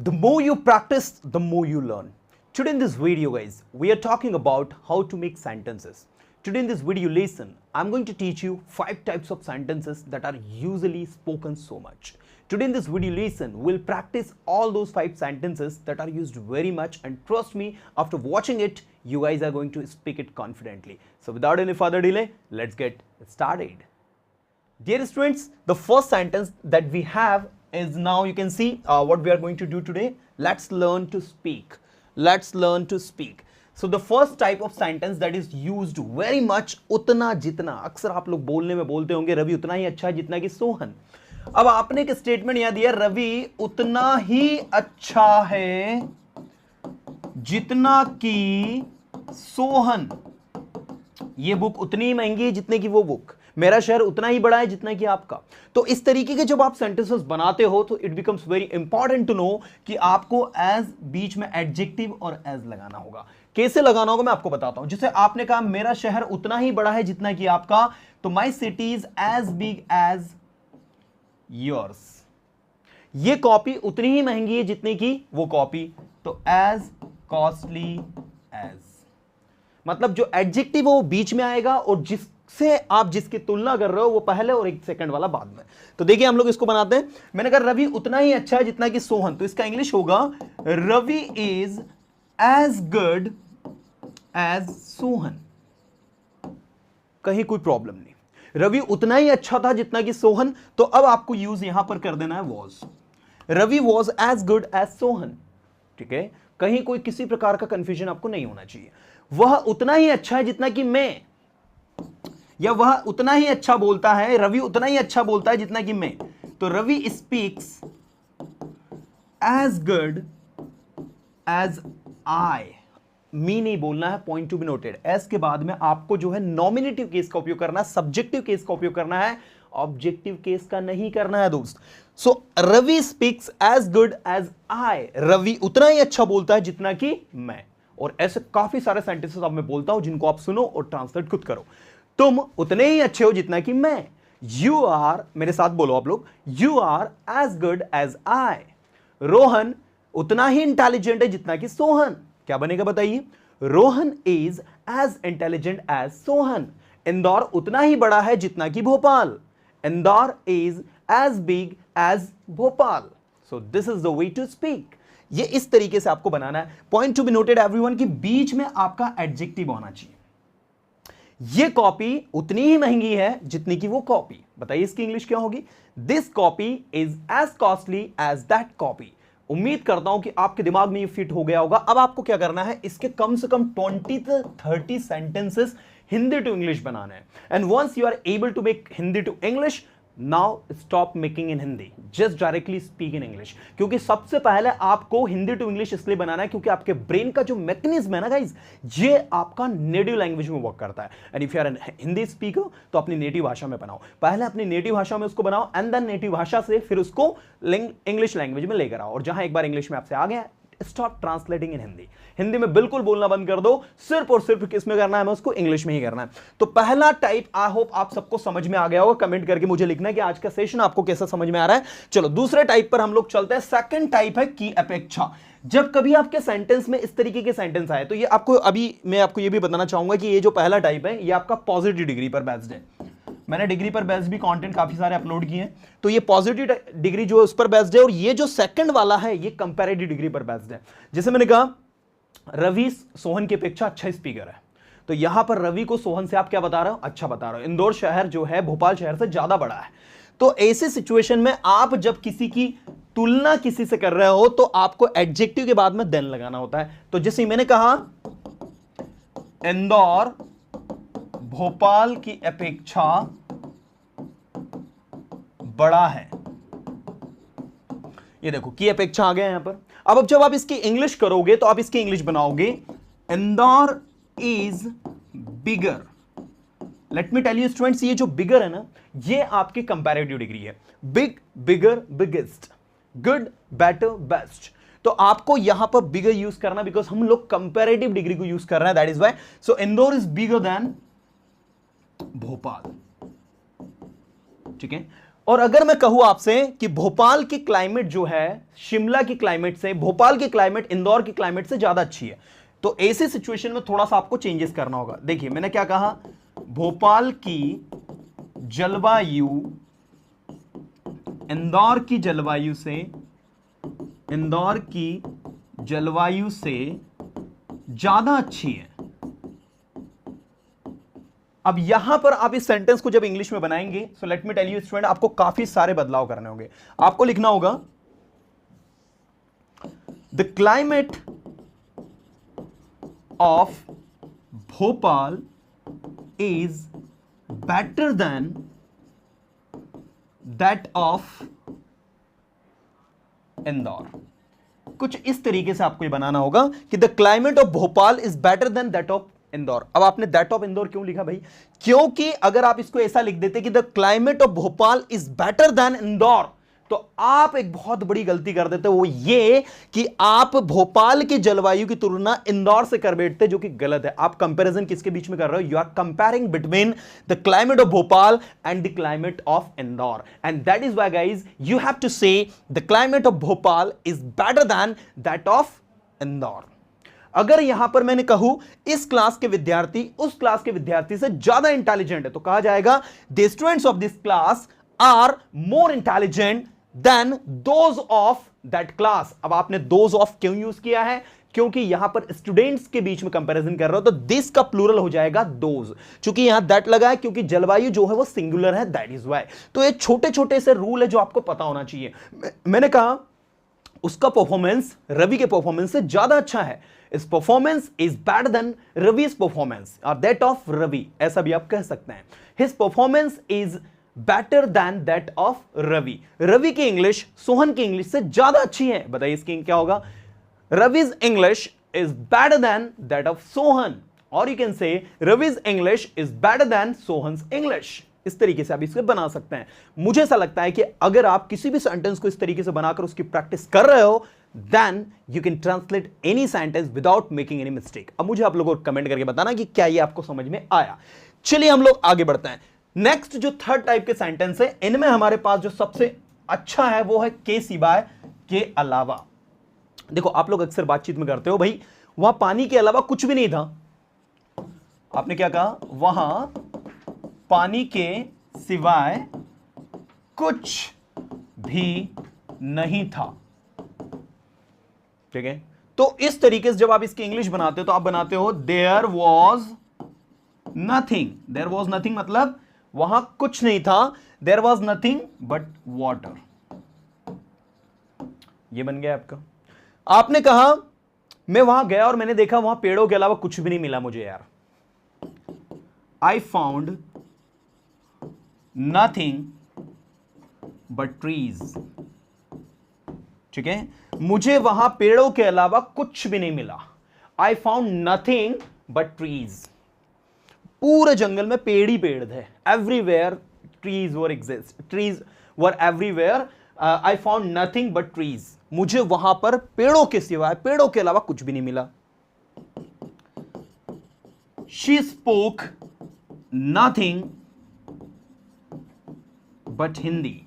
The more you practice, the more you learn. Today in this video, guys, we are talking about how to make sentences. Today in this video lesson, I'm going to teach you 5 types of sentences that are usually spoken so much. Today in this video lesson, we'll practice all those 5 sentences that are used very much, and trust me, after watching it, you guys are going to speak it confidently. So without any further delay, let's get started. Dear students, the first sentence that we have is, now you can see what we are going to do today. Let's learn to speak. Let's learn to speak. So the first type of sentence that is used very much, उतना जितना. अक्सर आप लोग बोलने में बोलते होंगे रवि उतना ही अच्छा है जितना कि सोहन. अब आपने एक स्टेटमेंट यहां दिया, रवि उतना ही अच्छा है जितना कि सोहन. ये बुक उतनी ही महंगी है जितने की वो बुक. मेरा शहर उतना ही बड़ा है जितना कि आपका. तो इस तरीके के जब आप सेंटेंसेस बनाते हो तो it becomes very important to know कि आपको एज बीच में एडजेक्टिव और एज लगाना होगा. कैसे लगाना होगा मैं आपको बताता हूं. जैसे आपने कहा मेरा शहर उतना ही बड़ा है जितना कि आपका, तो my city is as big as yours. ये कॉपी उतनी ही महंगी है जितनी की वो कॉपी, तो एज कॉस्टली एज. मतलब जो एडजेक्टिव है वो बीच में आएगा और जिससे आप जिसकी तुलना कर रहे हो वो पहले और एक सेकंड वाला बाद में. तो देखिए हम लोग इसको बनाते हैं. मैंने कहा रवि उतना ही अच्छा है जितना कि सोहन, तो इसका इंग्लिश होगा Ravi is as good as Sohan. कहीं कोई प्रॉब्लम नहीं. रवि उतना ही अच्छा था जितना कि सोहन, तो अब आपको यूज यहां पर कर देना है was. Ravi was as good as Sohan. ठीक है, कहीं कोई किसी प्रकार का कंफ्यूजन आपको नहीं होना चाहिए. वह उतना ही अच्छा है जितना कि मैं, या वह उतना ही अच्छा बोलता है, रवि उतना ही अच्छा बोलता है जितना कि मैं. तो Ravi speaks as good as I. मी नहीं बोलना है, point to be noted. As के बाद में आपको जो है नॉमिनेटिव केस का उपयोग करना है, सब्जेक्टिव केस का उपयोग करना है, ऑब्जेक्टिव केस का नहीं करना है दोस्त. So Ravi speaks as good as I. Ravi उतना ही अच्छा बोलता है जितना कि मैं. और ऐसे काफी सारे सेंटेंसेस अब मैं बोलता हूं जिनको आप सुनो और ट्रांसलेट खुद करो. तुम उतने ही अच्छे हो जितना कि मैं. यू आर, मेरे साथ बोलो आप लोग, you are as good as I. Rohan उतना ही इंटेलिजेंट है जितना कि सोहन. क्या बनेगा बताइए? Rohan is as intelligent as Sohan. Indore उतना ही बड़ा है जितना कि Bhopal. Indore is as big as Bhopal. So this is the way to speak. ये इस तरीके से आपको बनाना है. Point to be noted everyone, कि बीच में आपका एडजेक्टिव होना चाहिए. ये कॉपी उतनी ही महंगी है जितनी की वो कॉपी. बताइए इसकी इंग्लिश क्या होगी? This copy is as costly as that copy. उम्मीद करता हूं कि आपके दिमाग में ये फिट हो गया होगा. अब आपको क्या करना है, इसके कम से कम 20 से 30 सेंटेंसेस हिंदी टू इंग्लिश बनाना है. And once you are able to make Hindi to English, now stop making in Hindi, just directly speak in English. क्योंकि सबसे पहले आपको हिंदी टू इंग्लिश इसलिए बनाना है क्योंकि आपके ब्रेन का जो मैकेनिज्म है ना गाइस, ये आपका नेटिव लैंग्वेज में वर्क करता है. And if you are an Hindi speaker तो अपनी नेटिव भाषा में बनाओ. पहले अपनी नेटिव भाषा में उसको बनाओ, एंड देन नेटिव भाषा से फिर उसको इंग्लिश लैंग्वेज में लेकर आओ. और जहां एक बार इंग्लिश में आपसे आ गया, स्टॉप ट्रांसलेटिंग इन हिंदी. हिंदी में बिल्कुल बोलना बंद कर दो. सिर्फ और सिर्फ किस में करना है, हमें उसको इंग्लिश में ही करना है. तो पहला टाइप आई होप आप सबको समझ में आ गया होगा. कमेंट करके मुझे लिखना है कि आज का सेशन आपको कैसा समझ में आ रहा है. चलो दूसरे टाइप पर हम लोग चलते हैं. सेकंड टाइप है की अपेक्षा. जब कभी आपके सेंटेंस में इस तरीके के सेंटेंस आए, तो ये आपको अभी मैं आपको ये भी बताना चाहूंगा कि ये जो पहला टाइप है ये आपका पॉजिटिव डिग्री पर बेस्ड है. मैंने डिग्री पर बेस्ड भी कंटेंट काफी सारे अपलोड किए हैं, तो ये पॉजिटिव डिग्री जो है उस पर बेस्ड है. और ये जो सेकंड वाला है ये कंपैरेटिव डिग्री पर बेस्ड है. जैसे मैंने कहा रवि सोहन की अपेक्षा अच्छा स्पीकर है, तो यहां पर रवि को सोहन से आप क्या बता रहे हो? अच्छा बता रहे हो. इंदौर शहर जो है भोपाल शहर से ज्यादा बड़ा है. तो ऐसे सिचुएशन में आप जब किसी की तुलना किसी से कर रहे हो तो आपको एडजेक्टिव के बाद में देन लगाना होता है. तो जैसे मैंने कहा इंदौर भोपाल की अपेक्षा बड़ा है. ये देखो की अपेक्षा आ गया यहां पर. अब जब आप इसकी इंग्लिश करोगे तो आप इसकी इंग्लिश बनाओगे Indore is bigger. Let me tell you students, ये जो बिगर है ना, ये आपकी कंपैरेटिव डिग्री है. Big, bigger, biggest, good, better, best. तो आपको यहां पर बिगर यूज करना, बिकॉज हम लोग कंपैरेटिव डिग्री को यूज कर रहे हैं, that is why. So Indore is bigger than Bhopal. ठीक है. और अगर मैं कहूं आपसे कि भोपाल की क्लाइमेट जो है शिमला की क्लाइमेट से, भोपाल की क्लाइमेट इंदौर की क्लाइमेट से ज्यादा अच्छी है, तो ऐसी सिचुएशन में थोड़ा सा आपको चेंजेस करना होगा। देखिए मैंने क्या कहा, भोपाल की जलवायु इंदौर की जलवायु से ज्यादा अच्छी है। अब यहां पर आप इस सेंटेंस को जब इंग्लिश में बनाएंगे, so let me tell you student, आपको काफी सारे बदलाव करने होंगे। आपको लिखना होगा the climate of Bhopal is better than that of Indore. कुछ इस तरीके से आपको ये बनाना होगा कि the climate of Bhopal is better than that of Indore. अब आपने दैट ऑफ इंदौर क्यों लिखा भाई? क्योंकि अगर आप इसको ऐसा लिख देते कि the climate of Bhopal is better then Indore, तो आप एक बहुत बड़ी गलती कर देते, वो ये कि आप भोपाल की जलवायु की तुलना इंदौर से कर बैठते, जो कि गलत है। आप कंपैरिजन किसके बीच में कर रहे हो? You are comparing between the climate of Bhopal and the climate of Indore, and that is why guys you have to say the climate of Bhopal is better than that of Indore. अगर यहां पर मैंने कहूं इस क्लास के विद्यार्थी उस क्लास के विद्यार्थी से ज्यादा इंटेलिजेंट है, तो कहा जाएगा the students of this class are more intelligent than those of that class. अब आपने दोज ऑफ क्यों यूज किया है? क्योंकि यहां पर स्टूडेंट्स के बीच में कंपैरिजन कर रहे हो, तो दिस का प्लूरल हो जाएगा दोज। चूंकि यहां दैट लगा है, क्योंकि जलवायु जो है वो सिंगुलर है, दैट इज व्हाई। तो ये छोटे छोटे से रूल है जो आपको पता होना चाहिए। मैंने कहा उसका परफॉर्मेंस रवि के परफॉर्मेंस से ज्यादा अच्छा है। His performance is better than रवि's परफॉर्मेंस और दैट ऑफ रवि, ऐसा भी आप कह सकते हैं। His performance is better than that of Ravi. Ravi की इंग्लिश सोहन की इंग्लिश से ज्यादा अच्छी है। बताइए इसकी क्या होगा? रवि's English is better than that of Sohan, और यू कैन से रवि's English is better than Sohan's English. इस तरीके से आप इसे बना सकते हैं। मुझे ऐसा लगता है कि अगर आप किसी भी सेंटेंस को इस तरीके से बनाकर उसकी प्रैक्टिस कर रहे हो, then you can translate any sentence without making any mistake. अब मुझे आप लोगों को कमेंट करके बताना कि क्या ये आपको समझ में आया। चलिए हम लोग आगे बढ़ते हैं। नेक्स्ट जो थर्ड टाइप के सेंटेंस है, इनमें हमारे पास जो सबसे अच्छा है वो है के सिवाय के अलावा। देखो आप लोग अक्सर बातचीत में करते हो भाई वहां पानी के अलावा कुछ भी नहीं था। आपने क्या कहा? वहां पानी के सिवाय कुछ भी नहीं था। ठीक है, तो इस तरीके से जब आप इसकी इंग्लिश बनाते हो तो आप बनाते हो there was nothing. There was nothing मतलब वहां कुछ नहीं था। There was nothing but water. ये बन गया आपका। आपने कहा मैं वहां गया और मैंने देखा वहां पेड़ों के अलावा कुछ भी नहीं मिला मुझे यार। I found nothing but trees. ठीक है, मुझे वहां पेड़ों के अलावा कुछ भी नहीं मिला। I found nothing but trees. पूरे जंगल में पेड़ ही पेड़ थे। Everywhere trees were exist, trees were everywhere. I found nothing but trees. मुझे वहां पर पेड़ों के सिवाय, पेड़ों के अलावा कुछ भी नहीं मिला। She spoke nothing but Hindi.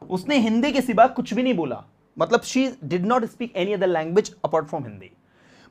उसने हिंदी के सिवा कुछ भी नहीं बोला। मतलब she did not speak any other language apart from Hindi.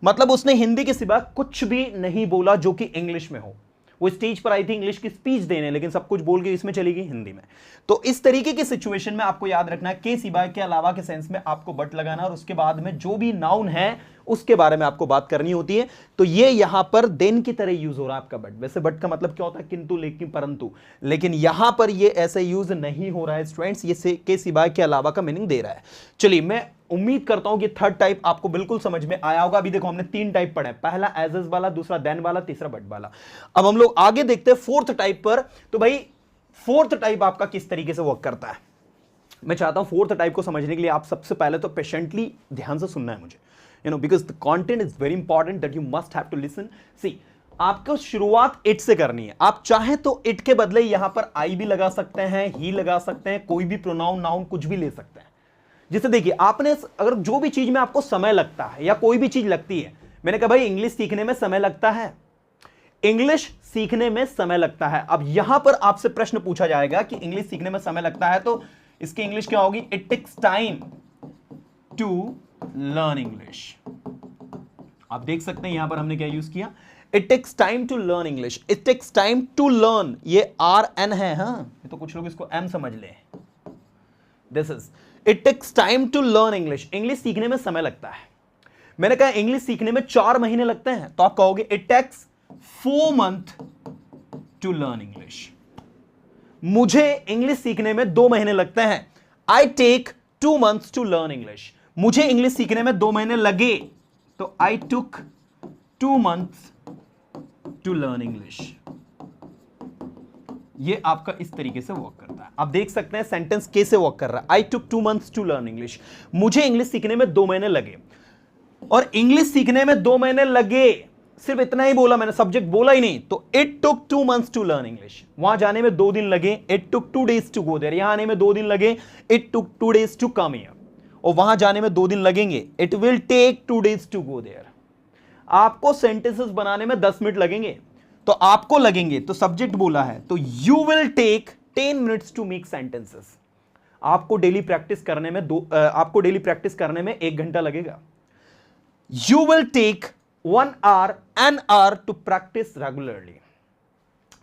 मतलब उसने हिंदी के सिवा कुछ भी नहीं बोला जो कि इंग्लिश में हो। वो स्टेज पर आई थी इंग्लिश की स्पीच देने, लेकिन सब कुछ बोल के इसमें चली गई हिंदी में। तो इस तरीके की सिचुएशन में आपको याद रखना है के सिवाय के अलावा के सेंस में आपको बट लगाना, और उसके बाद में जो भी नाउन है उसके बारे में आपको बात करनी होती है। तो ये यहां पर देन की तरह यूज हो रहा है आपका बट। वैसे बट का मतलब क्या होता है? किंतु, लेकिन, परंतु। लेकिन यहां पर ये ऐसे यूज नहीं हो रहा है स्टूडेंट्स। ये के सिवाय के अलावा का मीनिंग दे रहा है। चलिए मैं उम्मीद करता हूं कि थर्ड टाइप आपको बिल्कुल समझ में आया होगा। अभी देखो हमने तीन टाइप पढ़े, पहला एज एस वाला, दूसरा देन वाला, तीसरा बट वाला। अब हम लोग आगे देखते हैं फोर्थ टाइप पर। तो भाई फोर्थ टाइप आपका किस तरीके से वर्क करता है, मैं चाहता हूं फोर्थ टाइप को समझने के लिए आप सबसे पहले तो पेशेंटली ध्यान से सुनना है मुझे, you know, because the content is very important that you must have to listen. See, आपको शुरुआत इट से करनी है। आप चाहे तो इट के बदले यहां पर आई भी लगा सकते हैं, ही लगा सकते हैं, कोई भी प्रोनाउन नाउन कुछ भी ले सकते हैं। जैसे देखिए आपने अगर जो भी चीज में आपको समय लगता है या कोई भी चीज लगती है, मैंने कहा भाई इंग्लिश सीखने में समय लगता है। इंग्लिश सीखने में समय लगता है। अब यहां पर आपसे प्रश्न पूछा जाएगा कि इंग्लिश सीखने में समय लगता है, तो इसकी इंग्लिश क्या होगी? It takes time to learn English. आप देख सकते हैं यहां पर हमने क्या यूज किया? It takes time to learn English. It takes time to learn, ये RN है, हाँ, ये तो कुछ लोग इसको M समझ ले। This is it takes time to learn English. English सीखने में समय लगता है। मैंने कहा इंग्लिश सीखने में 4 महीने लगते हैं, तो आप कहोगे it takes 4 months to learn English. मुझे इंग्लिश सीखने में 2 महीने लगते हैं। I take 2 months to learn English. मुझे इंग्लिश सीखने में 2 महीने लगे, तो I took 2 months to learn English. ये आपका इस तरीके से वर्क करता है। आप देख सकते हैं सेंटेंस कैसे वर्क कर रहा है। आई took 2 months to learn English. मुझे इंग्लिश सीखने में 2 महीने लगे, और इंग्लिश सीखने में 2 महीने लगे, सिर्फ इतना ही बोला मैंने, सब्जेक्ट बोला ही नहीं। तो it took 2 months to learn English. वहां जाने में 2 दिन लगे, it took 2 days to go there. यहां आने में 2 दिन लगे, it took 2 days to come here. और वहां जाने में 2 दिन लगेंगे, it will take 2 days to go there. आपको सेंटेंसेस बनाने में 10 मिनट लगेंगे, तो आपको लगेंगे, तो सब्जेक्ट बोला है, तो you will take 10 minutes to make sentences. आपको डेली प्रैक्टिस करने में 1 घंटा लगेगा। You will take 1 hour, an hour to practice regularly.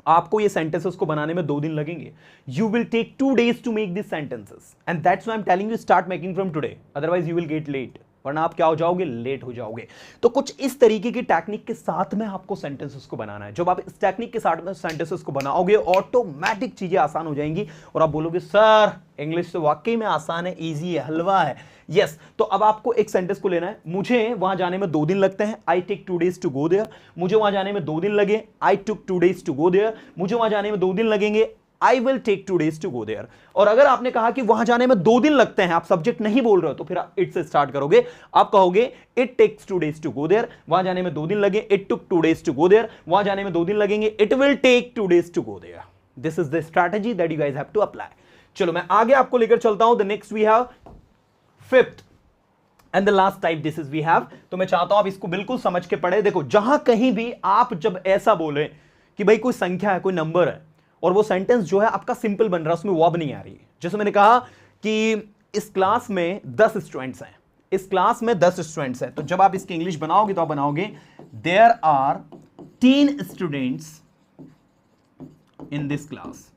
आपको ये सेंटेंसेस को बनाने में 2 दिन लगेंगे। You will take 2 days to make this sentences, and that's why I am telling you start making from today, otherwise you will get late. वरना आप क्या हो जाओगे? लेट हो जाओगे। तो कुछ इस तरीके की टेक्निक के साथ में आपको सेंटेंसेस को बनाना है। जब आप इस टेक्निक के साथ में सेंटेंसेस को बनाओगे, ऑटोमेटिक चीजें आसान हो जाएंगी, और आप बोलोगे सर इंग्लिश तो वाकई में आसान है, इजी है, हलवा है। यस, तो अब आपको एक सेंटेंस को लेना है। मुझे वहां जाने में 2 दिन लगते हैं, I take 2 days to go there. मुझे वहां जाने में 2 दिन लगे, I took 2 days to go there. मुझे वहां जाने में 2 दिन लगेंगे, I will take 2 days to go there. और अगर आपने कहा कि वहां जाने में 2 दिन लगते हैं, आप सब्जेक्ट नहीं बोल रहे हो, तो फिर आप इट से स्टार्ट करोगे। आप कहोगे it takes 2 days to go there. वहां जाने में 2 दिन लगे, it took 2 days to go there. वहां जाने में 2 दिन लगेंगे, it will take 2 days to go there. This is the strategy that you guys have to apply. चलो मैं आगे आपको लेकर चलता हूं। The next we have 5th and the last type, this is we have. तो मैं चाहता हूं आप इसको बिल्कुल समझ के पढ़े। देखो, जहां कहीं भी आप जब ऐसा बोले कि भाई कोई संख्या है, कोई नंबर है, और वो सेंटेंस जो है आपका सिंपल बन रहा है, उसमें वर्ब नहीं आ रही है। जैसे मैंने कहा कि इस क्लास में 10 स्टूडेंट्स हैं, इस क्लास में 10 स्टूडेंट्स हैं, तो जब आप इसकी इंग्लिश बनाओगे तो आप बनाओगे there are 10 students in this class.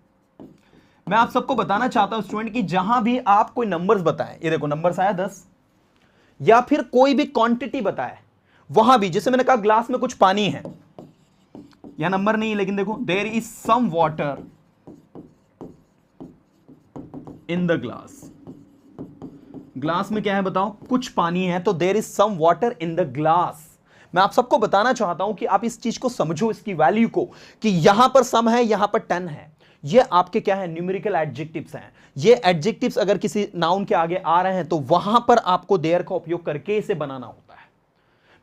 मैं आप सबको बताना चाहता हूं स्टूडेंट कि जहां भी आप कोई नंबर्स बताएं, ये देखो नंबर्स आया 10, या फिर कोई भी क्वांटिटी बताए, वहां भी, जैसे मैंने कहा ग्लास में कुछ पानी है, यह नंबर नहीं है, लेकिन देखो there is some water in the glass. Glass में क्या है बताओ? कुछ पानी है, तो there is some water in the glass. मैं आप सबको बताना चाहता हूं कि आप इस चीज को समझो, इसकी वैल्यू को, कि यहां पर सम है, यहां पर 10 है। ये आपके क्या है? न्यूमेरिकल एडजेक्टिव्स हैं। ये एडजेक्टिव्स अगर किसी नाउन के आगे आ रहे हैं, तो वहां पर आपको देयर का उपयोग करके इसे बनाना होता है।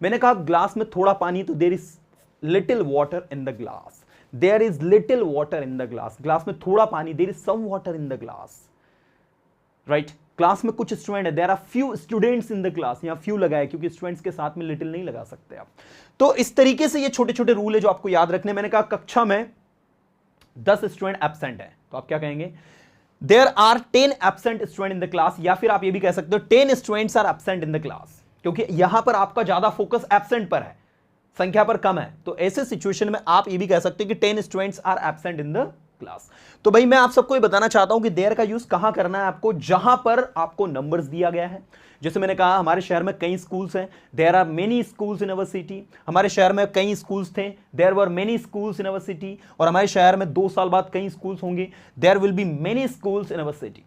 मैंने कहा ग्लास में थोड़ा पानी, तो there is little water in the glass. There is little water in the glass. Glass में थोड़ा पानी, there is some water in the glass, right. Class में कुछ स्टूडेंट है, there are few students in the class. यहां few लगा है क्योंकि स्टूडेंट्स के साथ में लिटिल नहीं लगा सकते आप। तो इस तरीके से ये छोटे छोटे रूल है जो आपको याद रखने। मैंने कहा कक्षा में 10 स्टूडेंट एब्सेंट है, तो आप क्या कहेंगे? There are 10 absent student in the class. या फिर आप ये भी कह सकते हो 10 students are absent in the class, क्योंकि यहां पर आपका ज्यादा फोकस एब्सेंट पर है, संख्या पर कम है। तो ऐसे सिचुएशन में आप ये भी कह सकते हो कि 10 students are absent in the class. तो भाई मैं आप सबको ये बताना चाहता हूं कि देयर का यूज कहां करना है आपको? जहां पर आपको नंबर्स दिया गया है। जैसे मैंने कहा हमारे शहर में कई स्कूल्स हैं, there are many schools in our city. हमारे शहर में कई स्कूल्स थे, there were many schools in our city. और हमारे शहर में 2 साल बाद कई स्कूल्स होंगे, there will be many schools in our city.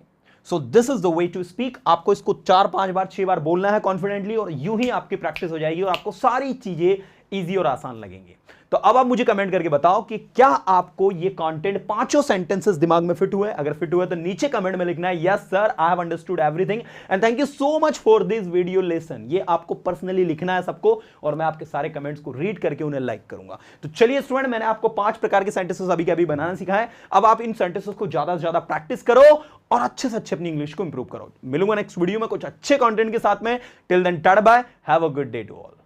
So this is the way to speak. आपको इसको 4, 5 बार, 6 बार बोलना है कॉन्फिडेंटली, और यूं ही आपकी प्रैक्टिस हो जाएगी और आपको सारी चीजें इजी और आसान लगेंगी। तो अब आप मुझे कमेंट करके बताओ कि क्या आपको ये कंटेंट 5 सेंटेंसेस दिमाग में फिट हुए? अगर फिट हुए तो नीचे कमेंट में लिखना है yes sir I have understood everything and thank you so much for this video lesson. ये आपको पर्सनली लिखना है सबको, और मैं आपके सारे कमेंट्स को रीड करके उन्हें लाइक करूंगा। तो चलिए स्टूडेंट, मैंने आपको 5 प्रकार के सेंटेंसेस अभी के अभी बनाना सिखाया। अब आप इन सेंटेंसेस को ज्यादा से ज्यादा प्रैक्टिस करो और अच्छे से अच्छे अपनी इंग्लिश को इंप्रूव करो। मिलूंगा नेक्स्ट वीडियो में कुछ अच्छे कंटेंट के साथ में। Till then tata bye, have a good day to all.